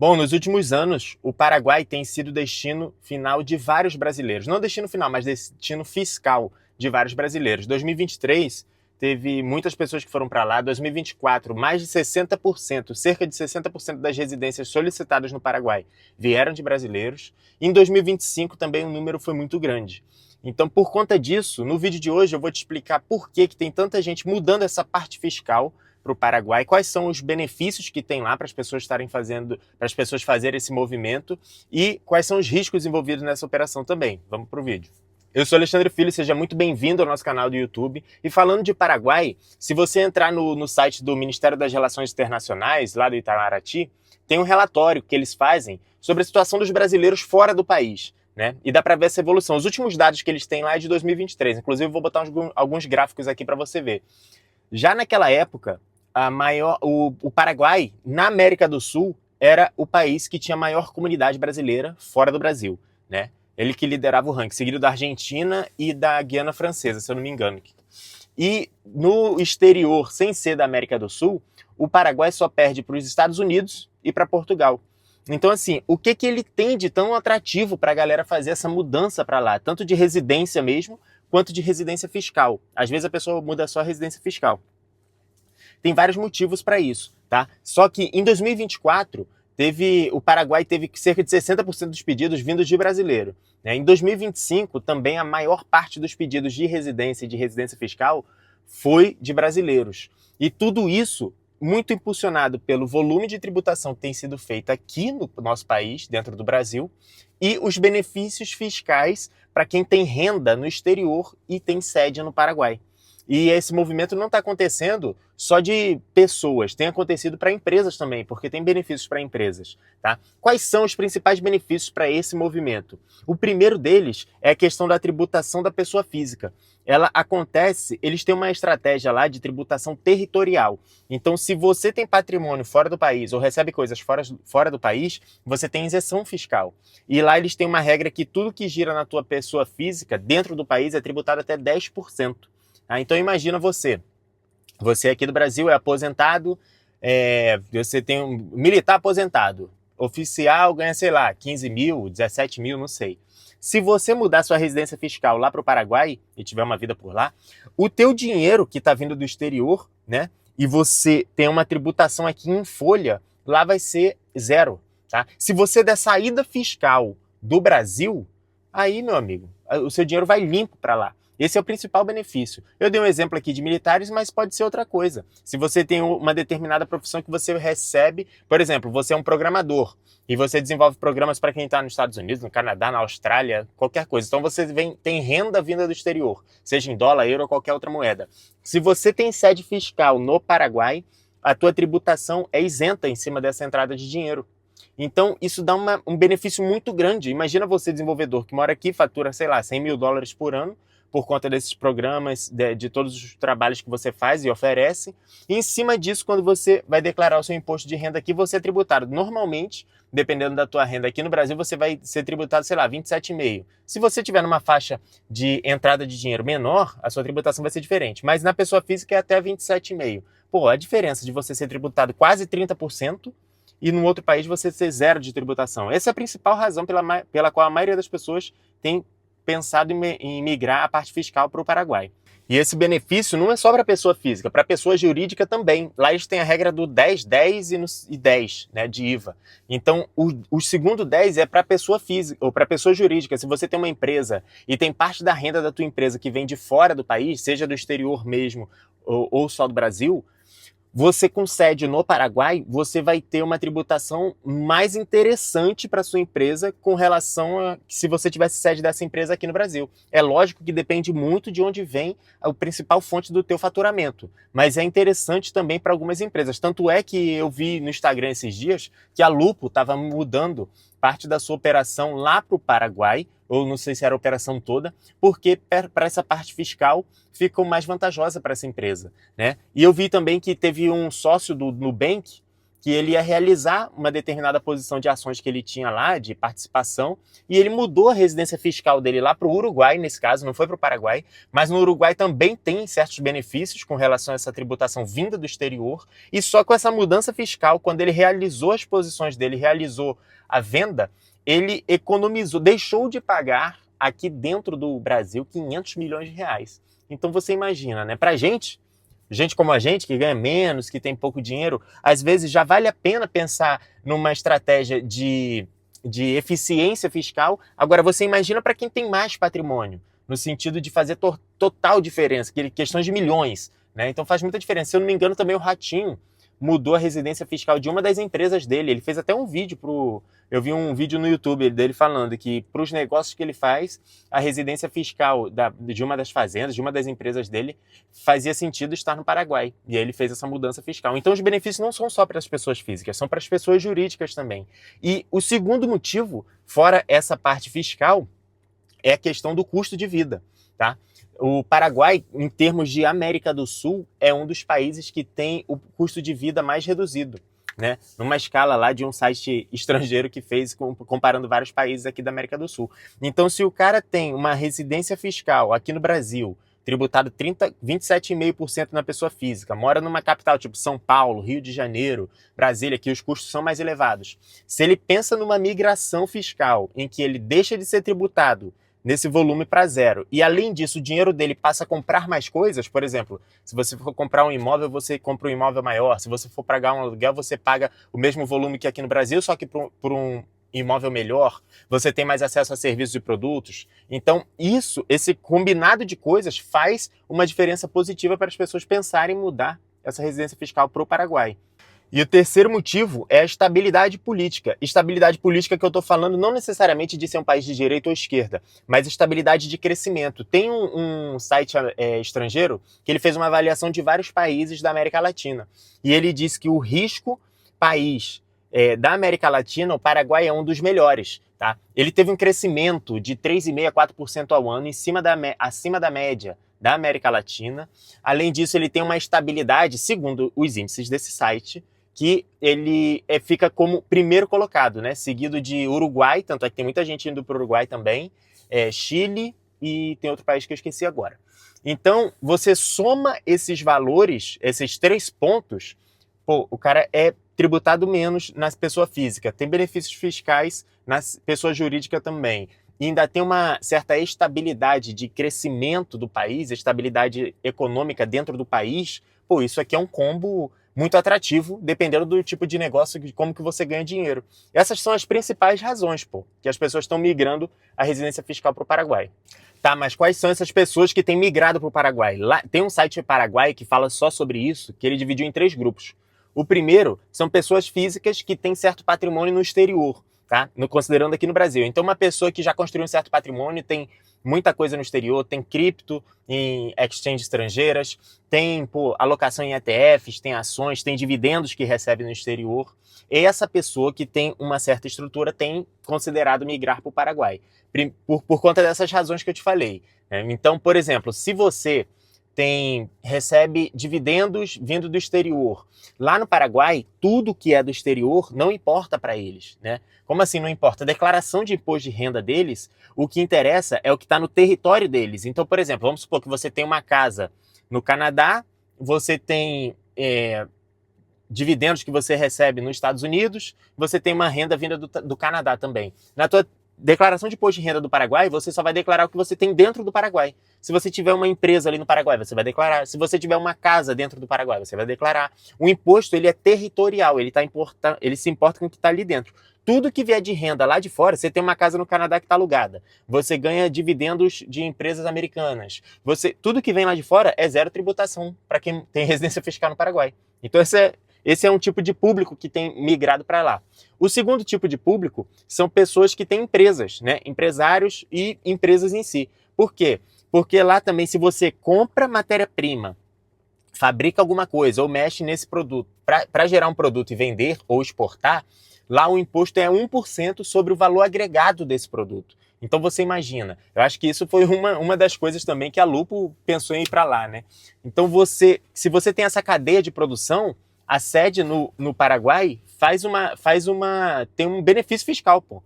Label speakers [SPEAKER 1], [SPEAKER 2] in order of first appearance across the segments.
[SPEAKER 1] Bom, nos últimos anos, o Paraguai tem sido destino final de vários brasileiros. Não destino final, mas destino fiscal de vários brasileiros. 2023 teve muitas pessoas que foram para lá. 2024, mais de 60%, cerca de 60% das residências solicitadas no Paraguai vieram de brasileiros. Em 2025 também o número foi muito grande. Então, por conta disso, no vídeo de hoje eu vou te explicar por que tem tanta gente mudando essa parte fiscal para o Paraguai, quais são os benefícios que tem lá para as pessoas estarem fazendo, para as pessoas fazerem esse movimento e quais são os riscos envolvidos nessa operação também. Vamos para o vídeo. Eu sou Alexandre Filho, seja muito bem-vindo ao nosso canal do YouTube. E falando de Paraguai, se você entrar no site do Ministério das Relações Internacionais, lá do Itamaraty, tem um relatório que eles fazem sobre a situação dos brasileiros fora do país, né? E dá para ver essa evolução. Os últimos dados que eles têm lá é de 2023, inclusive eu vou botar alguns gráficos aqui para você ver. Já naquela época, o Paraguai, na América do Sul, era o país que tinha a maior comunidade brasileira fora do Brasil, né? Ele que liderava o ranking, seguido da Argentina e da Guiana Francesa, se eu não me engano. E no exterior, sem ser da América do Sul, o Paraguai só perde para os Estados Unidos e para Portugal. Então, assim, o que ele tem de tão atrativo para a galera fazer essa mudança para lá? Tanto de residência mesmo, quanto de residência fiscal. Às vezes a pessoa muda só a residência fiscal. Tem vários motivos para isso, tá? Só que em 2024, o Paraguai teve cerca de 60% dos pedidos vindos de brasileiro, né? Em 2025, também a maior parte dos pedidos de residência e de residência fiscal foi de brasileiros. E tudo isso muito impulsionado pelo volume de tributação que tem sido feita aqui no nosso país, dentro do Brasil, e os benefícios fiscais para quem tem renda no exterior e tem sede no Paraguai. E esse movimento não está acontecendo só de pessoas, tem acontecido para empresas também, porque tem benefícios para empresas, tá? Quais são os principais benefícios para esse movimento? O primeiro deles é a questão da tributação da pessoa física. Ela acontece, eles têm uma estratégia lá de tributação territorial. Então, se você tem patrimônio fora do país ou recebe coisas fora do país, você tem isenção fiscal. E lá eles têm uma regra que tudo que gira na tua pessoa física dentro do país é tributado até 10%. Então imagina você aqui do Brasil é aposentado, você tem um militar aposentado, oficial ganha, sei lá, 15 mil, 17 mil, não sei. Se você mudar sua residência fiscal lá para o Paraguai e tiver uma vida por lá, o teu dinheiro que está vindo do exterior, né, e você tem uma tributação aqui em folha, lá vai ser zero, tá? Se você der saída fiscal do Brasil, aí, meu amigo, o seu dinheiro vai limpo para lá. Esse é o principal benefício. Eu dei um exemplo aqui de militares, mas pode ser outra coisa. Se você tem uma determinada profissão que você recebe, por exemplo, você é um programador e você desenvolve programas para quem está nos Estados Unidos, no Canadá, na Austrália, qualquer coisa. Então você tem renda vinda do exterior, seja em dólar, euro ou qualquer outra moeda. Se você tem sede fiscal no Paraguai, a tua tributação é isenta em cima dessa entrada de dinheiro. Então, isso dá um benefício muito grande. Imagina você, desenvolvedor, que mora aqui, fatura, sei lá, 100 mil dólares por ano, por conta desses programas, de todos os trabalhos que você faz e oferece. E em cima disso, quando você vai declarar o seu imposto de renda aqui, você é tributado. Normalmente, dependendo da tua renda aqui no Brasil, você vai ser tributado, sei lá, 27,5%. Se você tiver numa faixa de entrada de dinheiro menor, a sua tributação vai ser diferente. Mas na pessoa física é até 27,5%. Pô, a diferença de você ser tributado quase 30% e no outro país você ser zero de tributação. Essa é a principal razão pela qual a maioria das pessoas tem pensado em migrar a parte fiscal para o Paraguai. E esse benefício não é só para pessoa física, para pessoa jurídica também. Lá eles têm a regra do 10, 10 e 10, né, de IVA. Então, o segundo 10 é para pessoa física ou para pessoa jurídica. Se você tem uma empresa e tem parte da renda da tua empresa que vem de fora do país, seja do exterior mesmo ou só do Brasil, você com sede no Paraguai, você vai ter uma tributação mais interessante para sua empresa com relação a se você tivesse sede dessa empresa aqui no Brasil. É lógico que depende muito de onde vem a principal fonte do teu faturamento, mas é interessante também para algumas empresas. Tanto é que eu vi no Instagram esses dias que a Lupo estava mudando parte da sua operação lá para o Paraguai, ou não sei se era a operação toda, porque para essa parte fiscal ficou mais vantajosa para essa empresa, né? E eu vi também que teve um sócio do Nubank que ele ia realizar uma determinada posição de ações que ele tinha lá, de participação, e ele mudou a residência fiscal dele lá para o Uruguai, nesse caso, não foi para o Paraguai, mas no Uruguai também tem certos benefícios com relação a essa tributação vinda do exterior, e só com essa mudança fiscal, quando ele realizou as posições dele, realizou a venda, ele economizou, deixou de pagar aqui dentro do Brasil 500 milhões de reais. Então você imagina, né? Pra gente como a gente, que ganha menos, que tem pouco dinheiro, às vezes já vale a pena pensar numa estratégia de eficiência fiscal. Agora, você imagina para quem tem mais patrimônio, no sentido de fazer total diferença, questões de milhões, né? Então faz muita diferença. Se eu não me engano, também o Ratinho mudou a residência fiscal de uma das empresas dele. Ele fez até um vídeo eu vi um vídeo no YouTube dele falando que para os negócios que ele faz, a residência fiscal de uma das fazendas, de uma das empresas dele, fazia sentido estar no Paraguai. E aí ele fez essa mudança fiscal. Então os benefícios não são só para as pessoas físicas, são para as pessoas jurídicas também. E o segundo motivo, fora essa parte fiscal, é a questão do custo de vida, tá? O Paraguai, em termos de América do Sul, é um dos países que tem o custo de vida mais reduzido, né? Numa escala lá de um site estrangeiro que fez comparando vários países aqui da América do Sul. Então, se o cara tem uma residência fiscal aqui no Brasil, tributado 27,5% na pessoa física, mora numa capital tipo São Paulo, Rio de Janeiro, Brasília, que os custos são mais elevados. Se ele pensa numa migração fiscal em que ele deixa de ser tributado nesse volume para zero. E além disso, o dinheiro dele passa a comprar mais coisas. Por exemplo, se você for comprar um imóvel, você compra um imóvel maior. Se você for pagar um aluguel, você paga o mesmo volume que aqui no Brasil, só que por um imóvel melhor. Você tem mais acesso a serviços e produtos. Então, esse combinado de coisas faz uma diferença positiva para as pessoas pensarem em mudar essa residência fiscal para o Paraguai. E o terceiro motivo é a estabilidade política. Estabilidade política que eu estou falando não necessariamente de ser um país de direita ou esquerda, mas estabilidade de crescimento. Tem um site estrangeiro que ele fez uma avaliação de vários países da América Latina. E ele disse que o risco país da América Latina, o Paraguai é um dos melhores. Tá? Ele teve um crescimento de 3,5% a 4% ao ano, acima da média da América Latina. Além disso, ele tem uma estabilidade, segundo os índices desse site, que ele fica como primeiro colocado, né? Seguido de Uruguai, tanto é que tem muita gente indo para o Uruguai também, Chile e tem outro país que eu esqueci agora. Então, você soma esses valores, esses 3 pontos, o cara é tributado menos na pessoa física, tem benefícios fiscais na pessoa jurídica também, e ainda tem uma certa estabilidade de crescimento do país, estabilidade econômica dentro do país. Isso aqui é um combo muito atrativo, dependendo do tipo de negócio, de como que você ganha dinheiro. Essas são as principais razões, que as pessoas estão migrando a residência fiscal para o Paraguai. Tá, mas quais são essas pessoas que têm migrado para o Paraguai? Lá, tem um site Paraguai que fala só sobre isso, que ele dividiu em 3 grupos. O primeiro são pessoas físicas que têm certo patrimônio no exterior, tá? Considerando aqui no Brasil. Então, uma pessoa que já construiu um certo patrimônio, tem muita coisa no exterior, tem cripto em exchange estrangeiras, tem alocação em ETFs, tem ações, tem dividendos que recebe no exterior. E essa pessoa que tem uma certa estrutura tem considerado migrar para o Paraguai, por conta dessas razões que eu te falei. Né? Então, por exemplo, se você recebe dividendos vindo do exterior. Lá no Paraguai, tudo que é do exterior não importa para eles, né? Como assim não importa? A declaração de imposto de renda deles, o que interessa é o que está no território deles. Então, por exemplo, vamos supor que você tem uma casa no Canadá, você tem dividendos que você recebe nos Estados Unidos, você tem uma renda vinda do Canadá também. Na tua declaração de imposto de renda do Paraguai, você só vai declarar o que você tem dentro do Paraguai. Se você tiver uma empresa ali no Paraguai, você vai declarar. Se você tiver uma casa dentro do Paraguai, você vai declarar. O imposto, ele é territorial, ele se importa com o que está ali dentro. Tudo que vier de renda lá de fora, você tem uma casa no Canadá que está alugada, você ganha dividendos de empresas americanas, tudo que vem lá de fora é zero tributação para quem tem residência fiscal no Paraguai. Então esse é um tipo de público que tem migrado para lá. O segundo tipo de público são pessoas que têm empresas, né? Empresários e empresas em si. Por quê? Porque lá também, se você compra matéria-prima, fabrica alguma coisa ou mexe nesse produto para gerar um produto e vender ou exportar, lá o imposto é 1% sobre o valor agregado desse produto. Então você imagina, eu acho que isso foi uma das coisas também que a Lupo pensou em ir para lá, né? Então se você tem essa cadeia de produção, a sede no Paraguai tem um benefício fiscal, pô.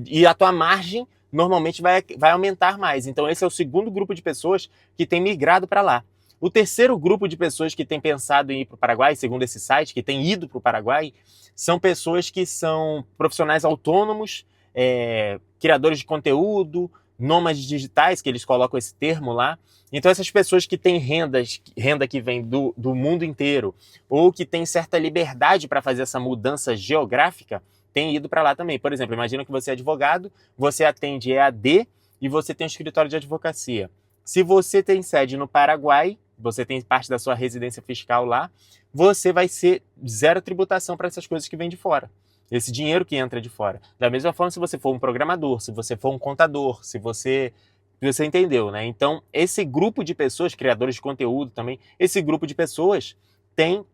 [SPEAKER 1] E a tua margem normalmente vai aumentar mais. Então esse é o segundo grupo de pessoas que tem migrado para lá. O terceiro grupo de pessoas que tem pensado em ir para o Paraguai, segundo esse site, que tem ido para o Paraguai, são pessoas que são profissionais autônomos, criadores de conteúdo, nômades digitais, que eles colocam esse termo lá. Então essas pessoas que têm renda que vem do mundo inteiro, ou que têm certa liberdade para fazer essa mudança geográfica, têm ido para lá também. Por exemplo, imagina que você é advogado, você atende EAD e você tem um escritório de advocacia. Se você tem sede no Paraguai, você tem parte da sua residência fiscal lá, você vai ser zero tributação para essas coisas que vêm de fora. Esse dinheiro que entra de fora. Da mesma forma, se você for um programador, se você for um contador, se você entendeu, né? Então, esse grupo de pessoas, criadores de conteúdo também, esse grupo de pessoas tem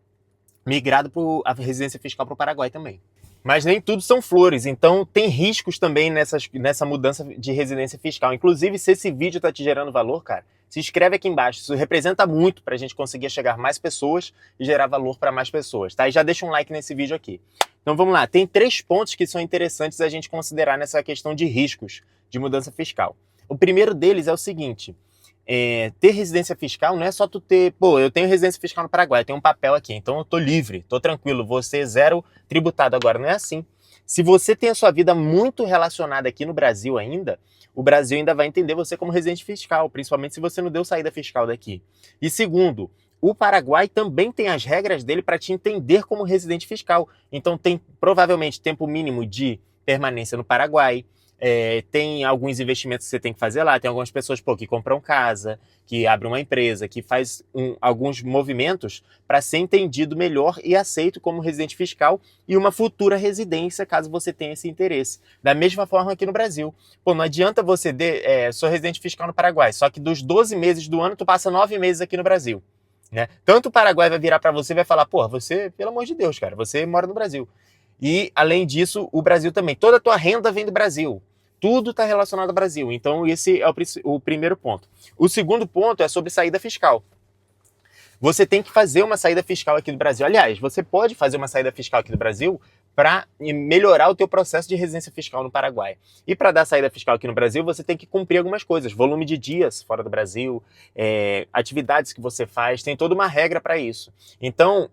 [SPEAKER 1] migrado a residência fiscal para o Paraguai também. Mas nem tudo são flores, então tem riscos também nessa mudança de residência fiscal. Inclusive, se esse vídeo está te gerando valor, cara, se inscreve aqui embaixo. Isso representa muito para a gente conseguir chegar a mais pessoas e gerar valor para mais pessoas, tá? E já deixa um like nesse vídeo aqui. Então vamos lá, tem 3 pontos que são interessantes a gente considerar nessa questão de riscos de mudança fiscal. O primeiro deles é o seguinte: ter residência fiscal não é só tu ter, eu tenho residência fiscal no Paraguai, eu tenho um papel aqui, então eu tô livre, tô tranquilo, vou ser zero tributado agora. Não é assim. Se você tem a sua vida muito relacionada aqui no Brasil ainda, o Brasil ainda vai entender você como residente fiscal, principalmente se você não deu saída fiscal daqui. E segundo, o Paraguai também tem as regras dele para te entender como residente fiscal. Então tem provavelmente tempo mínimo de permanência no Paraguai, tem alguns investimentos que você tem que fazer lá, tem algumas pessoas que compram casa, que abrem uma empresa, que faz alguns movimentos para ser entendido melhor e aceito como residente fiscal e uma futura residência, caso você tenha esse interesse. Da mesma forma aqui no Brasil. Não adianta você sou residente fiscal no Paraguai, só que dos 12 meses do ano, tu passa 9 meses aqui no Brasil. Né? Tanto o Paraguai vai virar para você e vai falar, você, pelo amor de Deus, cara, você mora no Brasil. E, além disso, o Brasil também. Toda a tua renda vem do Brasil. Tudo está relacionado ao Brasil. Então, esse é o primeiro ponto. O segundo ponto é sobre saída fiscal. Você tem que fazer uma saída fiscal aqui do Brasil. Aliás, você pode fazer uma saída fiscal aqui do Brasil para melhorar o teu processo de residência fiscal no Paraguai. E para dar saída fiscal aqui no Brasil, você tem que cumprir algumas coisas. Volume de dias fora do Brasil, atividades que você faz, tem toda uma regra para isso. Então,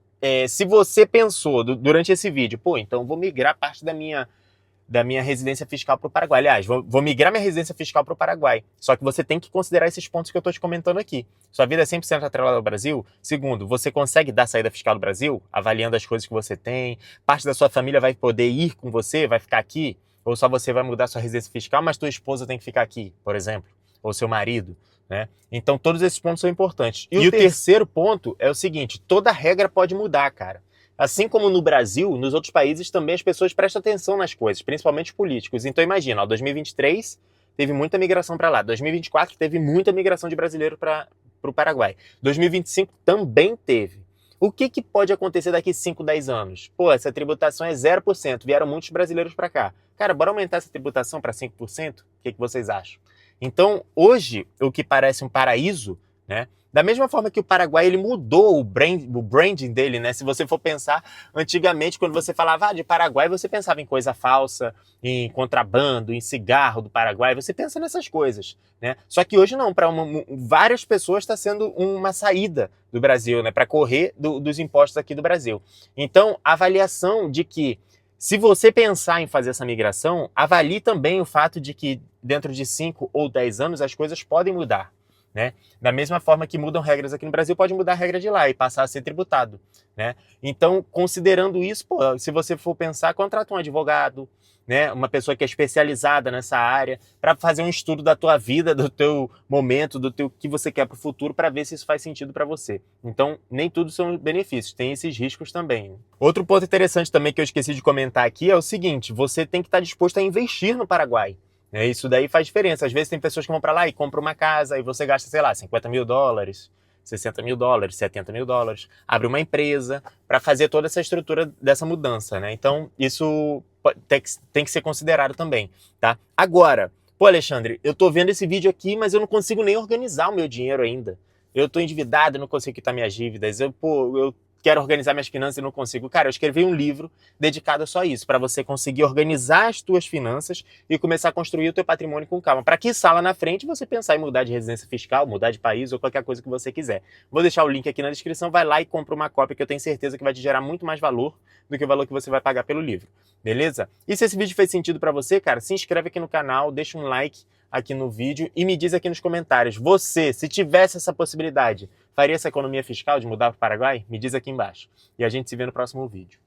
[SPEAKER 1] se você pensou durante esse vídeo, então vou migrar parte da minha residência fiscal para o Paraguai. Aliás, vou migrar minha residência fiscal para o Paraguai. Só que você tem que considerar esses pontos que eu estou te comentando aqui. Sua vida é 100% atrelada ao Brasil. Segundo, você consegue dar saída fiscal do Brasil, avaliando as coisas que você tem. Parte da sua família vai poder ir com você, vai ficar aqui. Ou só você vai mudar sua residência fiscal, mas tua esposa tem que ficar aqui, por exemplo. Ou seu marido. Né? Então, todos esses pontos são importantes. E o terceiro ponto é o seguinte: toda regra pode mudar, cara. Assim como no Brasil, nos outros países também as pessoas prestam atenção nas coisas, principalmente os políticos. Então imagina, 2023 teve muita migração para lá, 2024 teve muita migração de brasileiro para o Paraguai, 2025 também teve. O que pode acontecer daqui 5, 10 anos? Essa tributação é 0%, vieram muitos brasileiros para cá. Cara, bora aumentar essa tributação para 5%? O que vocês acham? Então, hoje, o que parece um paraíso, né? Da mesma forma que o Paraguai ele mudou o branding dele, né? Se você for pensar, antigamente, quando você falava de Paraguai, você pensava em coisa falsa, em contrabando, em cigarro do Paraguai, você pensa nessas coisas, né? Só que hoje não, para várias pessoas está sendo uma saída do Brasil, né? Para correr dos impostos aqui do Brasil. Então, a avaliação de que, se você pensar em fazer essa migração, avalie também o fato de que dentro de 5 ou 10 anos as coisas podem mudar. Né? Da mesma forma que mudam regras aqui no Brasil, pode mudar a regra de lá e passar a ser tributado. Né? Então, considerando isso, se você for pensar, contrata um advogado, né? Uma pessoa que é especializada nessa área, para fazer um estudo da tua vida, do teu momento, do teu que você quer para o futuro, para ver se isso faz sentido para você. Então, nem tudo são benefícios, tem esses riscos também. Né? Outro ponto interessante também que eu esqueci de comentar aqui é o seguinte: você tem que estar disposto a investir no Paraguai. Isso daí faz diferença. Às vezes tem pessoas que vão para lá e compram uma casa e você gasta, sei lá, $50 mil, $60 mil, $70 mil, abre uma empresa para fazer toda essa estrutura dessa mudança, né? Então, isso tem que ser considerado também, tá? Agora, Alexandre, eu tô vendo esse vídeo aqui, mas eu não consigo nem organizar o meu dinheiro ainda. Eu tô endividado, não consigo quitar minhas dívidas. Eu quero organizar minhas finanças e não consigo. Cara, eu escrevi um livro dedicado a só isso, para você conseguir organizar as tuas finanças e começar a construir o teu patrimônio com calma. Para que lá na frente você pensar em mudar de residência fiscal, mudar de país ou qualquer coisa que você quiser. Vou deixar o link aqui na descrição, vai lá e compra uma cópia que eu tenho certeza que vai te gerar muito mais valor do que o valor que você vai pagar pelo livro. Beleza? E se esse vídeo fez sentido para você, cara, se inscreve aqui no canal, deixa um like aqui no vídeo e me diz aqui nos comentários, você, se tivesse essa possibilidade, faria essa economia fiscal de mudar para o Paraguai? Me diz aqui embaixo. E a gente se vê no próximo vídeo.